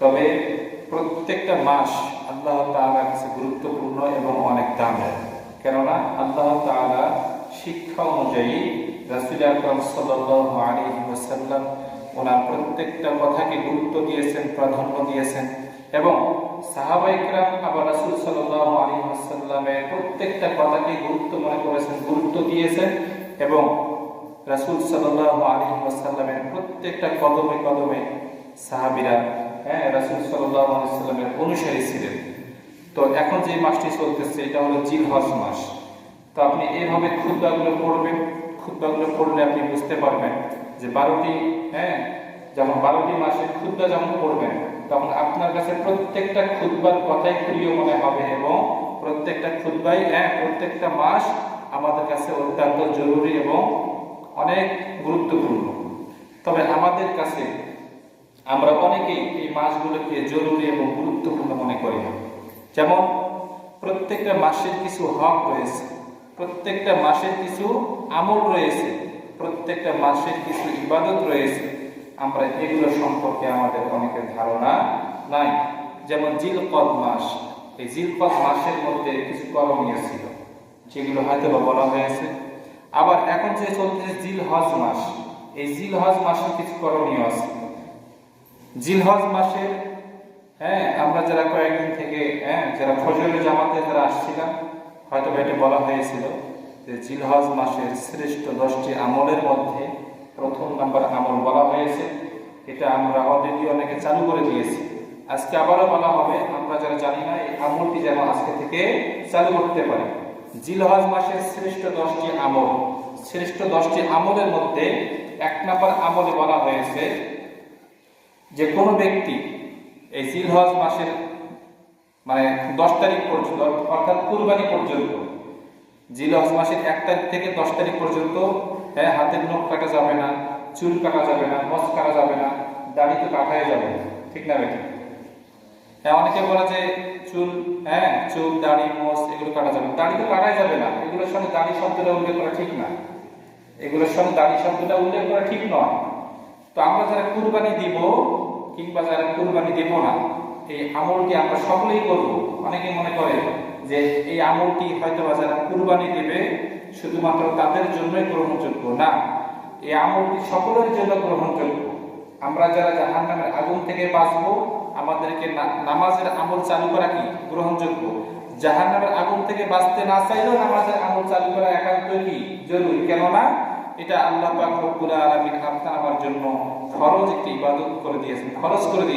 তবে প্রত্যেকটা মাস আল্লাহ তাআলার কাছে গুরুত্বপূর্ণ এবং অনেক দামের। কেননা আল্লাহ তাআলা শিক্ষা অনুযায়ী রাসূল আকরাম সাল্লাল্লাহু আলাইহি ওয়াসাল্লাম ওনার প্রত্যেকটা কথাকে গুরুত্ব দিয়েছেন, প্রাধান্য দিয়েছেন এবং সাহাবায়ে কেরাম আবার রাসূল সাল্লাল্লাহু আলাইহি ওয়াসাল্লামের প্রত্যেকটা কথাকে গুরুত্ব মনে করেছেন, গুরুত্ব দিয়েছেন এবং রাসূল সাল্লাল্লাহু আলাইহি ওয়াসাল্লামের প্রত্যেকটা কদমে কদমে সাহাবীরা রাসূল সাল্লাল্লাহু আলাইহি ওয়াসাল্লামের অনুসারী ছিলেন। তো এখন যে মাসটি চলতেছে এটা হলো জিলহজ মাস। তো আপনি এইভাবে খুতবাগুলো পড়বেন, খুতবাগুলো পড়লে আপনি বুঝতে পারবেন যে 12টি যেমন 12টি মাসের খুতবা যখন পড়বেন তখন আপনার কাছে প্রত্যেকটা খুতবার কথাই প্রিয় মনে হবে এবং প্রত্যেকটা খুতবাই প্রত্যেকটা মাস আমাদের কাছে অত্যন্ত জরুরি এবং অনেক গুরুত্বপূর্ণ। তবে আমাদের কাছে আমরা অনেকেই এই মাসগুলোকে জরুরি এবং গুরুত্বপূর্ণ মনে করি না। যেমন প্রত্যেকটা মাসের কিছু হক রয়েছে, প্রত্যেকটা মাসের কিছু আমল রয়েছে, প্রত্যেকটা মাসের কিছু ইবাদত রয়েছে, আমরা এগুলো সম্পর্কে আমাদের অনেকের ধারণা নাই। যেমন জিলকদ মাস, এই জিলকদ মাসের মধ্যে কিছু করণীয় ছিল যেগুলো হয়তো বলা হয়েছে। আবার এখন যে চলতেছে জিলহজ মাস, এই জিলহজ মাসে কিছু করণীয় আছে। জিলহজ মাসের আমরা যারা কয়েকদিন থেকে যারা ফজরের জামাতে যারা আসছিলাম হয়তো এটা বলা হয়েছিল যে জিলহজ মাসের শ্রেষ্ঠ 10টি আমলের মধ্যে প্রথম নাম্বার আমল বলা হয়েছে। এটা আমরা অলরেডি অনেকে চালু করে দিয়েছি, আজকে আবারও বলা হবে। আমরা যারা জানি না এই আমলটি যেন আজকে থেকে চালু করতে পারি। জিলহজ মাসের শ্রেষ্ঠ 10টি আমল, শ্রেষ্ঠ 10টি আমলের মধ্যে 1 নাম্বার আমলে বলা হয়েছে যে কোনো ব্যক্তি এই জিলহজ মাসের 10 তারিখ পর্যন্ত অর্থাৎ কুরবানি পর্যন্ত, জিলহজ মাসের 1 তারিখ থেকে 10 তারিখ পর্যন্ত হাতের নখ কাটা যাবে না, চুল কাটা যাবে না, নখ কাটা যাবে না, দাড়ি তো কাটাই যাবে না, ঠিক না বেটি? অনেকে বলে যে চুল চুল দাড়ি মোচ এগুলো কাটা যাবে, দাড়ি তো কাটাই যাবে না। এগুলোর সঙ্গে দাড়ি শব্দটা উল্লেখ করা ঠিক না, এগুলোর সঙ্গে দাড়ি শব্দটা উল্লেখ করা ঠিক নয়। তো আমরা যারা কুরবানি দিব কিংবা যারা কুরবানি দেব না, এই আমলটি আমরা সকলেই করব। অনেকে মনে করে যে এই আমলটি হয়তো যারা কুরবানি দেবে শুধুমাত্র তাদের জন্যই গ্রহণযোগ্য না, এই আমলটি সকলের জন্য গ্রহণযোগ্য। আমরা যারা জাহান্নামের আগুন থেকে বাঁচবো আমাদেরকে নামাজের আমল চালু করা কি গ্রহণযোগ্য। জাহান্নামের আগুন থেকে বাঁচতে না চাইলেও নামাজের আমল চালু করা একান্ত কি জরুরি। কেননা এটা আল্লাহ পাক রব্বুল আলামিন আপনার আমার জন্য ফরজ একটি ইবাদত করে দিয়েছেন, খরচ করে দিয়েছেন।